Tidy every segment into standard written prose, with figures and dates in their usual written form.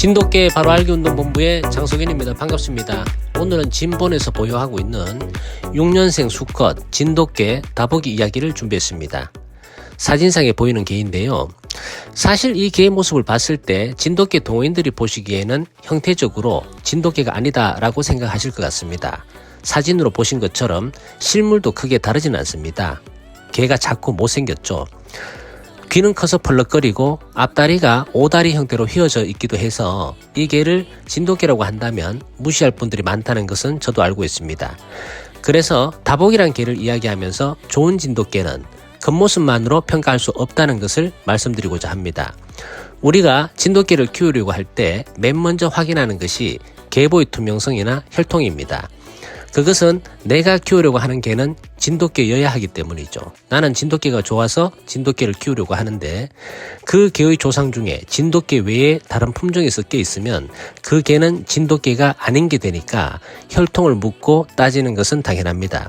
진돗개 바로 알기 운동본부의 장석현입니다. 반갑습니다. 오늘은 진본에서 보유하고 있는 6년생 수컷 진돗개 다보기 이야기를 준비했습니다. 사진상에 보이는 개인데요. 사실 이 개의 모습을 봤을 때 진돗개 동호인들이 보시기에는 형태적으로 진돗개가 아니다 라고 생각하실 것 같습니다. 사진으로 보신 것처럼 실물도 크게 다르진 않습니다. 개가 작고 못생겼죠. 귀는 커서 펄럭거리고 앞다리가 오다리 형태로 휘어져 있기도 해서 이 개를 진돗개라고 한다면 무시할 분들이 많다는 것은 저도 알고 있습니다. 그래서 다보기란 개를 이야기하면서 좋은 진돗개는 겉모습만으로 평가할 수 없다는 것을 말씀드리고자 합니다. 우리가 진돗개를 키우려고 할 때 맨 먼저 확인하는 것이 개보의 투명성이나 혈통입니다. 그것은 내가 키우려고 하는 개는 진돗개여야 하기 때문이죠. 나는 진돗개가 좋아서 진돗개를 키우려고 하는데 그 개의 조상 중에 진돗개 외에 다른 품종이 섞여 있으면 그 개는 진돗개가 아닌 게 되니까 혈통을 묻고 따지는 것은 당연합니다.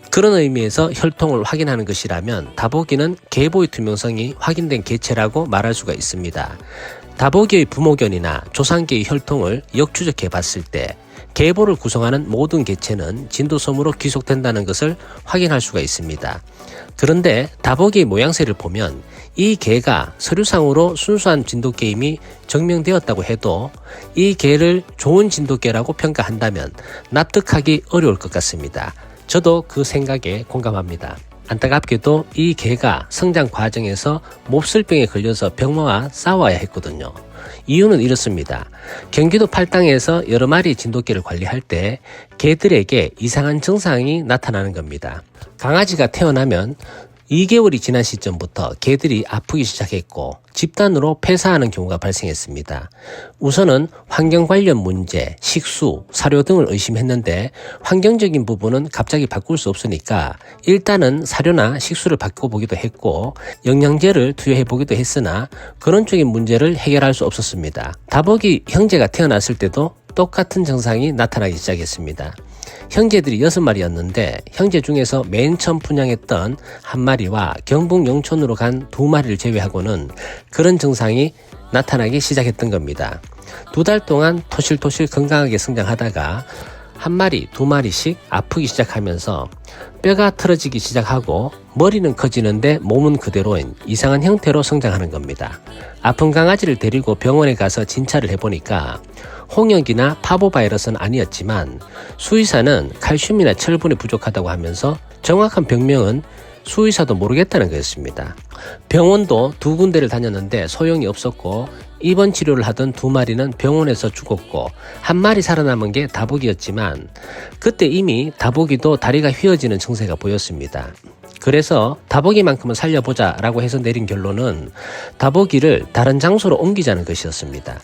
그런 의미에서 혈통을 확인하는 것이라면 다보기는 개보의 투명성이 확인된 개체라고 말할 수가 있습니다. 다보기의 부모견이나 조상계의 혈통을 역추적해 봤을 때 개보를 구성하는 모든 개체는 진도섬으로 귀속된다는 것을 확인할 수가 있습니다. 그런데 다보기의 모양새를 보면 이 개가 서류상으로 순수한 진돗개임이 증명되었다고 해도 이 개를 좋은 진돗개라고 평가한다면 납득하기 어려울 것 같습니다. 저도 그 생각에 공감합니다. 안타깝게도 이 개가 성장 과정에서 몹쓸병에 걸려서 병마와 싸워야 했거든요. 이유는 이렇습니다. 경기도 팔당에서 여러 마리 진돗개를 관리할 때 개들에게 이상한 증상이 나타나는 겁니다. 강아지가 태어나면 2개월이 지난 시점부터 개들이 아프기 시작했고 집단으로 폐사하는 경우가 발생했습니다. 우선은 환경 관련 문제, 식수, 사료 등을 의심했는데 환경적인 부분은 갑자기 바꿀 수 없으니까 일단은 사료나 식수를 바꿔보기도 했고 영양제를 투여해보기도 했으나 그런 쪽인 문제를 해결할 수 없었습니다. 다보기 형제가 태어났을 때도 똑같은 증상이 나타나기 시작했습니다. 형제들이 6마리였는데 형제 중에서 맨 처음 분양했던 한 마리와 경북 영천으로 간 2마리를 제외하고는 그런 증상이 나타나기 시작했던 겁니다. 2달 동안 토실토실 건강하게 성장하다가 한 마리, 2마리씩 아프기 시작하면서 뼈가 틀어지기 시작하고 머리는 커지는데 몸은 그대로인 이상한 형태로 성장하는 겁니다. 아픈 강아지를 데리고 병원에 가서 진찰을 해보니까 홍역이나 파보바이러스는 아니었지만 수의사는 칼슘이나 철분이 부족하다고 하면서 정확한 병명은 수의사도 모르겠다는 거였습니다. 병원도 2군데를 다녔는데 소용이 없었고 입원 치료를 하던 2마리는 병원에서 죽었고 한 마리 살아남은 게 다보기였지만 그때 이미 다보기도 다리가 휘어지는 증세가 보였습니다. 그래서 다보기만큼은 살려보자 라고 해서 내린 결론은 다보기를 다른 장소로 옮기자는 것이었습니다.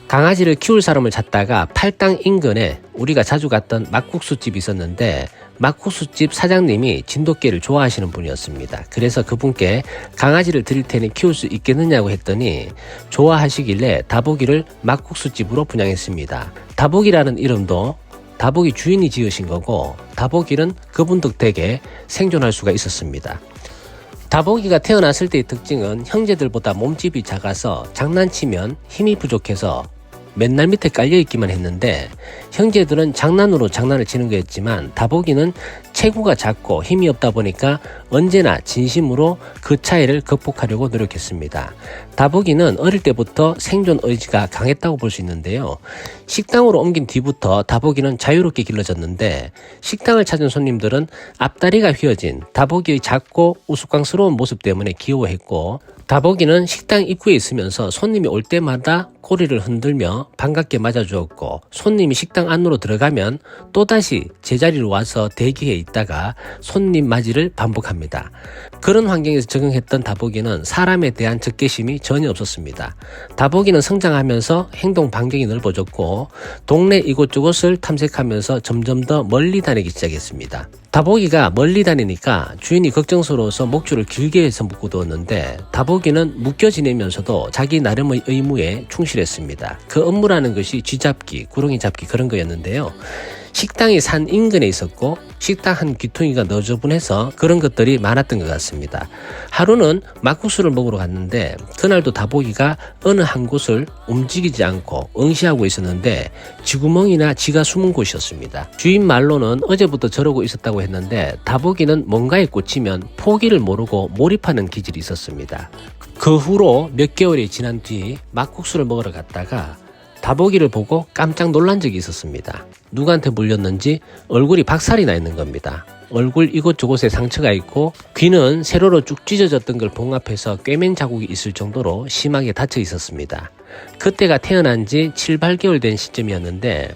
강아지를 키울 사람을 찾다가 팔당 인근에 우리가 자주 갔던 막국수집이 있었는데 막국수집 사장님이 진돗개를 좋아하시는 분이었습니다. 그래서 그분께 강아지를 드릴 테니 키울 수 있겠느냐고 했더니 좋아하시길래 다보기를 막국수집으로 분양했습니다. 다보기라는 이름도 다보기 주인이 지으신 거고 다보기는 그분 덕택에 생존할 수가 있었습니다. 다보기가 태어났을 때의 특징은 형제들보다 몸집이 작아서 장난치면 힘이 부족해서 맨날 밑에 깔려있기만 했는데 형제들은 장난으로 장난을 치는 거였지만 다보기는 체구가 작고 힘이 없다 보니까 언제나 진심으로 그 차이를 극복하려고 노력했습니다. 다보기는 어릴 때부터 생존 의지가 강했다고 볼 수 있는데요. 식당으로 옮긴 뒤부터 다보기는 자유롭게 길러졌는데 식당을 찾은 손님들은 앞다리가 휘어진 다보기의 작고 우스꽝스러운 모습 때문에 귀여워했고 다보기는 식당 입구에 있으면서 손님이 올 때마다 꼬리를 흔들며 반갑게 맞아주었고 손님이 식당 안으로 들어가면 또다시 제자리로 와서 대기해 있다가 손님 맞이를 반복합니다. 그런 환경에서 적응했던 다보기는 사람에 대한 적개심이 전혀 없었습니다. 다보기는 성장하면서 행동 반경이 넓어졌고 동네 이곳저곳을 탐색하면서 점점 더 멀리 다니기 시작했습니다. 다보기가 멀리 다니니까 주인이 걱정스러워서 목줄을 길게 해서 묶어두었는데 다보기는 묶여 지내면서도 자기 나름의 의무에 충실했습니다. 그 업무라는 것이 쥐잡기, 구렁이 잡기 그런 거였는데요. 식당이 산 인근에 있었고 식탁 한 귀퉁이가 너저분해서 그런 것들이 많았던 것 같습니다. 하루는 막국수를 먹으러 갔는데 그날도 다보기가 어느 한 곳을 움직이지 않고 응시하고 있었는데 쥐구멍이나 쥐가 숨은 곳이었습니다. 주인 말로는 어제부터 저러고 있었다고 했는데 다보기는 뭔가에 꽂히면 포기를 모르고 몰입하는 기질이 있었습니다. 그 후로 몇 개월이 지난 뒤 막국수를 먹으러 갔다가 다보기를 보고 깜짝 놀란 적이 있었습니다. 누구한테 물렸는지 얼굴이 박살이 나 있는 겁니다. 얼굴 이곳저곳에 상처가 있고 귀는 세로로 쭉 찢어졌던 걸 봉합해서 꿰맨 자국이 있을 정도로 심하게 다쳐 있었습니다. 그때가 태어난 지 7, 8개월 된 시점이었는데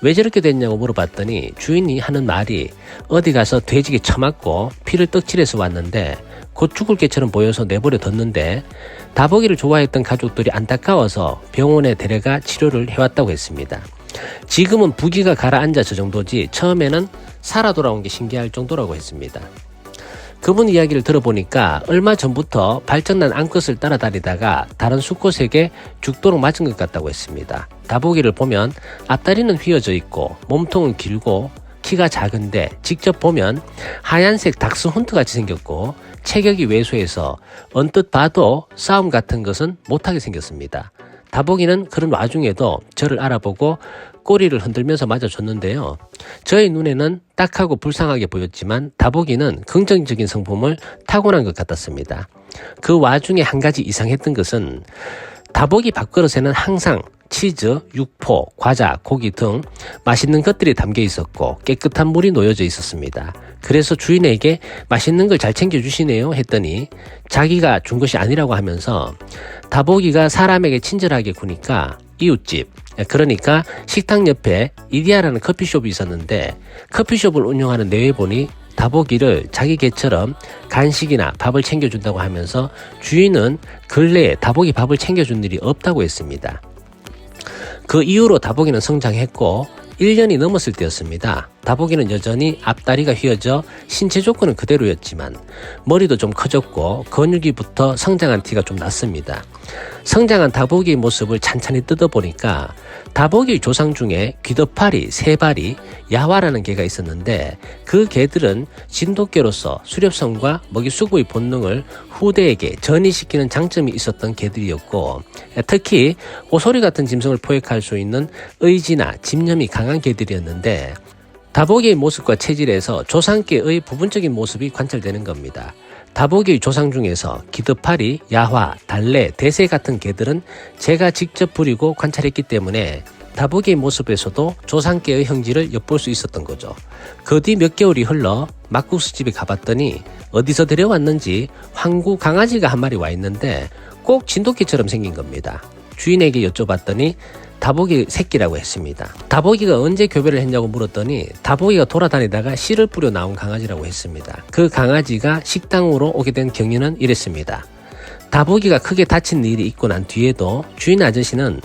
왜 저렇게 됐냐고 물어봤더니 주인이 하는 말이 어디 가서 돼지게 처맞고 피를 떡칠해서 왔는데 곧 죽을 개처럼 보여서 내버려 뒀는데 다보기를 좋아했던 가족들이 안타까워서 병원에 데려가 치료를 해왔다고 했습니다. 지금은 부기가 가라앉아 저 정도지 처음에는 살아 돌아온 게 신기할 정도라고 했습니다. 그분 이야기를 들어보니까 얼마 전부터 발정난 암컷을 따라다니다가 다른 수컷에게 죽도록 맞은 것 같다고 했습니다. 다보기를 보면 앞다리는 휘어져 있고 몸통은 길고 키가 작은데 직접 보면 하얀색 닥스훈트 같이 생겼고 체격이 왜소해서 언뜻 봐도 싸움 같은 것은 못하게 생겼습니다. 다보기는 그런 와중에도 저를 알아보고 꼬리를 흔들면서 맞아줬는데요. 저의 눈에는 딱하고 불쌍하게 보였지만 다보기는 긍정적인 성품을 타고난 것 같았습니다. 그 와중에 한 가지 이상했던 것은 다보기 밥그릇에는 항상 치즈, 육포, 과자, 고기 등 맛있는 것들이 담겨 있었고 깨끗한 물이 놓여져 있었습니다. 그래서 주인에게 맛있는 걸 잘 챙겨주시네요 했더니 자기가 준 것이 아니라고 하면서 다보기가 사람에게 친절하게 구니까 이웃집, 그러니까 식당 옆에 이디야라는 커피숍이 있었는데 커피숍을 운영하는 내외분이 다보기를 자기 개처럼 간식이나 밥을 챙겨준다고 하면서 주인은 근래에 다보기 밥을 챙겨준 일이 없다고 했습니다. 그 이후로 다보기는 성장했고 1년이 넘었을 때였습니다. 다보기는 여전히 앞다리가 휘어져 신체 조건은 그대로였지만 머리도 좀 커졌고 근육이부터 성장한 티가 좀 났습니다. 성장한 다보기의 모습을 찬찬히 뜯어보니까 다보기의 조상 중에 귀덮파리, 세발이, 야화라는 개가 있었는데 그 개들은 진돗개로서 수렵성과 먹이 수고의 본능을 후대에게 전이시키는 장점이 있었던 개들이었고 특히 오소리 같은 짐승을 포획할 수 있는 의지나 집념이 강한 개들이었는데 다보기의 모습과 체질에서 조상개의 부분적인 모습이 관찰되는 겁니다. 다보기의 조상 중에서 기드파리, 야화, 달래, 대새 같은 개들은 제가 직접 부리고 관찰했기 때문에 다보기의 모습에서도 조상개의 형질을 엿볼 수 있었던 거죠. 그 뒤 몇 개월이 흘러 막국수집에 가봤더니 어디서 데려왔는지 황구 강아지가 한 마리 와 있는데 꼭 진돗개처럼 생긴 겁니다. 주인에게 여쭤봤더니 다보기 새끼라고 했습니다. 다보기가 언제 교배를 했냐고 물었더니 다보기가 돌아다니다가 씨를 뿌려 나온 강아지라고 했습니다. 그 강아지가 식당으로 오게 된 경위는 이랬습니다. 다보기가 크게 다친 일이 있고 난 뒤에도 주인 아저씨는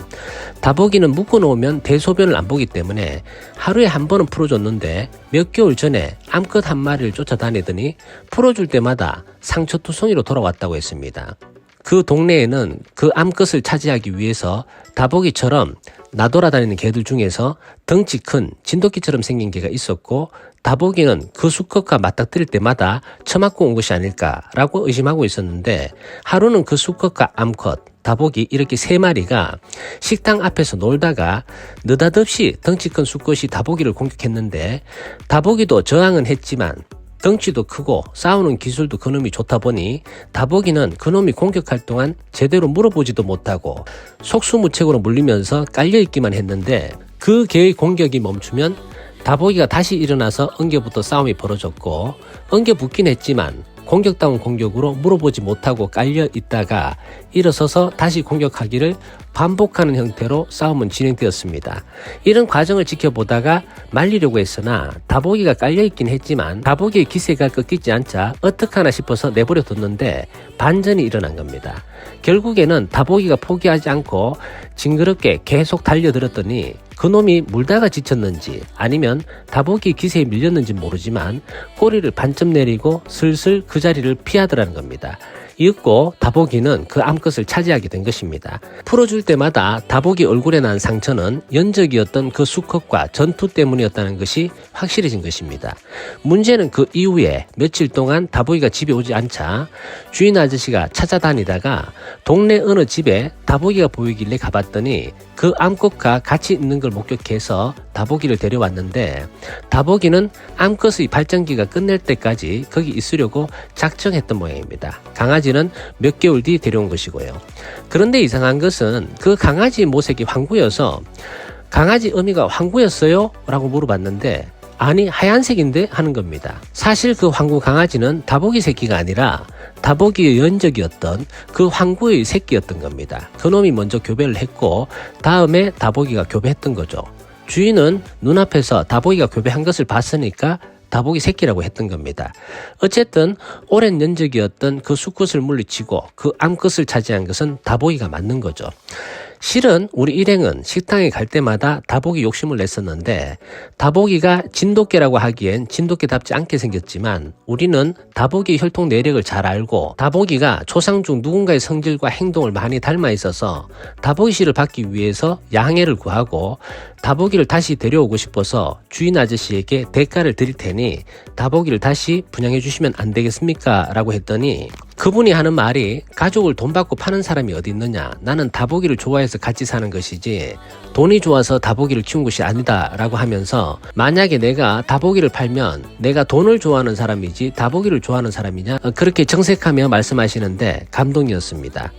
다보기는 묶어놓으면 대소변을 안 보기 때문에 하루에 한 번은 풀어줬는데 몇 개월 전에 암컷 한 마리를 쫓아다니더니 풀어줄 때마다 상처투성이로 돌아왔다고 했습니다. 그 동네에는 그 암컷을 차지하기 위해서 다보기처럼 나돌아다니는 개들 중에서 덩치 큰 진돗개처럼 생긴 개가 있었고 다보기는 그 수컷과 맞닥뜨릴 때마다 처맞고 온 것이 아닐까라고 의심하고 있었는데 하루는 그 수컷과 암컷, 다보기 이렇게 세 마리가 식당 앞에서 놀다가 느닷없이 덩치 큰 수컷이 다보기를 공격했는데 다보기도 저항은 했지만 덩치도 크고 싸우는 기술도 그놈이 좋다 보니 다보기는 그놈이 공격할 동안 제대로 물어보지도 못하고 속수무책으로 물리면서 깔려있기만 했는데 그 개의 공격이 멈추면 다보기가 다시 일어나서 엉겨부터 싸움이 벌어졌고 엉겨붙긴 했지만 공격다운 공격으로 물어보지 못하고 깔려 있다가 일어서서 다시 공격하기를 반복하는 형태로 싸움은 진행되었습니다. 이런 과정을 지켜보다가 말리려고 했으나 다보기가 깔려있긴 했지만 다보기의 기세가 꺾이지 않자 어떡하나 싶어서 내버려 뒀는데 반전이 일어난 겁니다. 결국에는 다보기가 포기하지 않고 징그럽게 계속 달려들었더니 그놈이 물다가 지쳤는지 아니면 다보기 기세에 밀렸는지 모르지만 꼬리를 반쯤 내리고 슬슬 그 자리를 피하더라는 겁니다. 이윽고 다보기는 그 암컷을 차지하게 된 것입니다. 풀어줄 때마다 다보기 얼굴에 난 상처는 연적이었던 그 수컷과 전투 때문이었다는 것이 확실해진 것입니다. 문제는 그 이후에 며칠 동안 다보기가 집에 오지 않자 주인 아저씨가 찾아다니다가 동네 어느 집에 다보기가 보이길래 가봤더니 그 암컷과 같이 있는 걸 목격해서 다보기를 데려왔는데, 다보기는 암컷의 발정기가 끝날 때까지 거기 있으려고 작정했던 모양입니다. 강아지는 몇 개월 뒤 데려온 것이고요. 그런데 이상한 것은 그 강아지 모색이 황구여서 강아지 어미가 황구였어요? 라고 물어봤는데 아니 하얀색인데? 하는 겁니다. 사실 그 황구 강아지는 다보기 새끼가 아니라 다보기의 연적이었던 그 황구의 새끼였던 겁니다. 그놈이 먼저 교배를 했고 다음에 다보기가 교배했던 거죠. 주인은 눈앞에서 다보기가 교배한 것을 봤으니까 다보기 새끼라고 했던 겁니다. 어쨌든 오랜 연적이었던 그 수컷을 물리치고 그 암컷을 차지한 것은 다보기가 맞는 거죠. 실은 우리 일행은 식당에 갈 때마다 다보기 욕심을 냈었는데 다보기가 진돗개라고 하기엔 진돗개답지 않게 생겼지만 우리는 다보기의 혈통 내력을 잘 알고 다보기가 초상 중 누군가의 성질과 행동을 많이 닮아 있어서 다보기 씨를 받기 위해서 양해를 구하고 다보기를 다시 데려오고 싶어서 주인 아저씨에게 대가를 드릴 테니 다보기를 다시 분양해 주시면 안 되겠습니까? 라고 했더니 그분이 하는 말이 가족을 돈 받고 파는 사람이 어디 있느냐, 나는 다보기를 좋아해서 같이 사는 것이지 돈이 좋아서 다보기를 키운 것이 아니다 라고 하면서 만약에 내가 다보기를 팔면 내가 돈을 좋아하는 사람이지 다보기를 좋아하는 사람이냐, 그렇게 정색하며 말씀하시는데 감동이었습니다.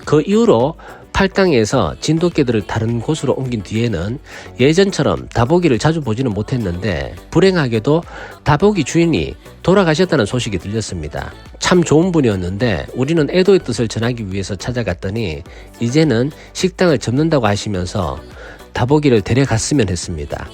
그 이후로 팔당에서 진돗개들을 다른 곳으로 옮긴 뒤에는 예전처럼 다보기를 자주 보지는 못했는데 불행하게도 다보기 주인이 돌아가셨다는 소식이 들렸습니다. 참 좋은 분이었는데 우리는 애도의 뜻을 전하기 위해서 찾아갔더니 이제는 식당을 접는다고 하시면서 다보기를 데려갔으면 했습니다.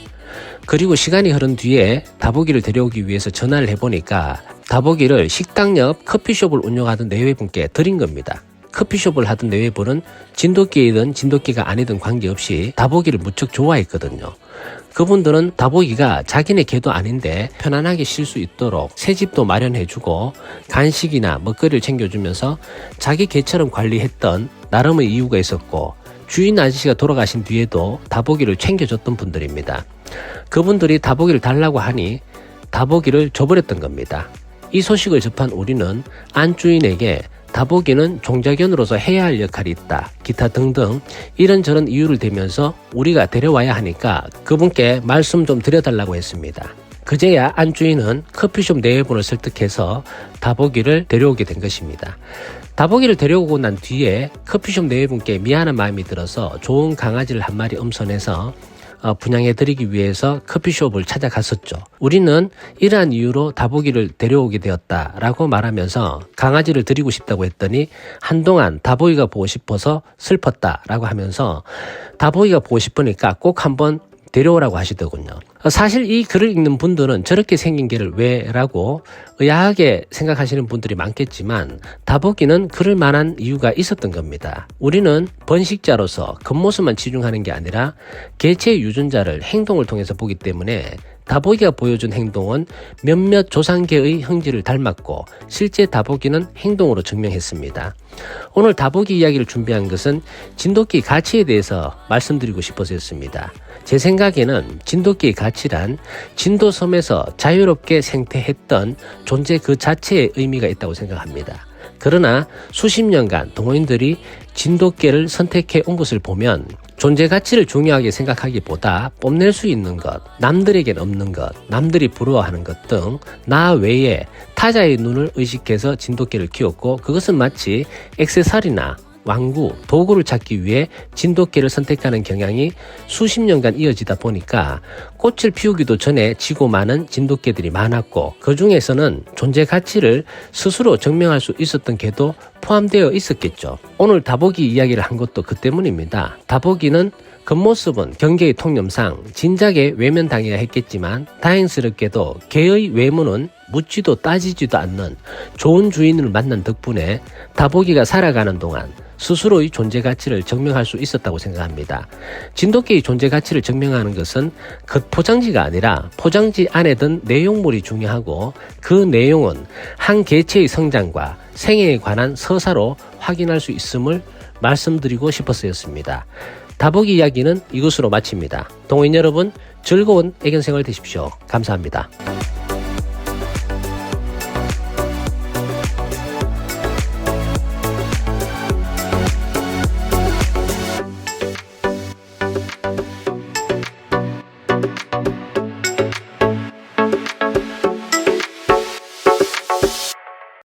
그리고 시간이 흐른 뒤에 다보기를 데려오기 위해서 전화를 해보니까 다보기를 식당 옆 커피숍을 운영하던 내외분께 드린 겁니다. 커피숍을 하던 내외분은 진돗개이든 진돗개가 아니든 관계없이 다보기를 무척 좋아했거든요. 그분들은 다보기가 자기네 개도 아닌데 편안하게 쉴 수 있도록 새집도 마련해주고 간식이나 먹거리를 챙겨주면서 자기 개처럼 관리했던 나름의 이유가 있었고 주인 아저씨가 돌아가신 뒤에도 다보기를 챙겨줬던 분들입니다. 그분들이 다보기를 달라고 하니 다보기를 줘버렸던 겁니다. 이 소식을 접한 우리는 안주인에게 다보기는 종자견으로서 해야 할 역할이 있다, 기타 등등 이런저런 이유를 대면서 우리가 데려와야 하니까 그분께 말씀 좀 드려달라고 했습니다. 그제야 안주인은 커피숍 내외분을 설득해서 다보기를 데려오게 된 것입니다. 다보기를 데려오고 난 뒤에 커피숍 내외분께 미안한 마음이 들어서 좋은 강아지를 한 마리 엄선해서 분양해드리기 위해서 커피숍을 찾아갔었죠. 우리는 이러한 이유로 다보기를 데려오게 되었다라고 말하면서 강아지를 드리고 싶다고 했더니 한동안 다보기가 보고 싶어서 슬펐다라고 하면서 다보기가 보고 싶으니까 꼭 한번 데려오라고 하시더군요. 사실 이 글을 읽는 분들은 저렇게 생긴 개를 왜? 라고 의아하게 생각하시는 분들이 많겠지만 다보기는 그럴 만한 이유가 있었던 겁니다. 우리는 번식자로서 겉모습만 치중하는 게 아니라 개체의 유전자를 행동을 통해서 보기 때문에 다보기가 보여준 행동은 몇몇 조상계의 형질을 닮았고 실제 다보기는 행동으로 증명했습니다. 오늘 다보기 이야기를 준비한 것은 진돗개의 가치에 대해서 말씀드리고 싶어서였습니다. 제 생각에는 진돗개의 가치란 진도섬에서 자유롭게 생태했던 존재 그 자체의 의미가 있다고 생각합니다. 그러나 수십 년간 동호인들이 진돗개를 선택해 온 것을 보면 존재 가치를 중요하게 생각하기보다 뽐낼 수 있는 것, 남들에겐 없는 것, 남들이 부러워하는 것 등 나 외에 타자의 눈을 의식해서 진돗개를 키웠고 그것은 마치 액세서리나 왕구, 도구를 찾기 위해 진돗개를 선택하는 경향이 수십 년간 이어지다 보니까 꽃을 피우기도 전에 지고 마는 진돗개들이 많았고 그 중에서는 존재 가치를 스스로 증명할 수 있었던 개도 포함되어 있었겠죠. 오늘 다보기 이야기를 한 것도 그 때문입니다. 다보기는 겉모습은 경계의 통념상 진작에 외면당해야 했겠지만 다행스럽게도 개의 외모는 묻지도 따지지도 않는 좋은 주인을 만난 덕분에 다보기가 살아가는 동안 스스로의 존재 가치를 증명할 수 있었다고 생각합니다. 진돗개의 존재 가치를 증명하는 것은 겉포장지가 아니라 포장지 안에 든 내용물이 중요하고 그 내용은 한 개체의 성장과 생애에 관한 서사로 확인할 수 있음을 말씀드리고 싶어서였습니다. 다보기 이야기는 이것으로 마칩니다. 동호인 여러분, 즐거운 애견생활 되십시오. 감사합니다.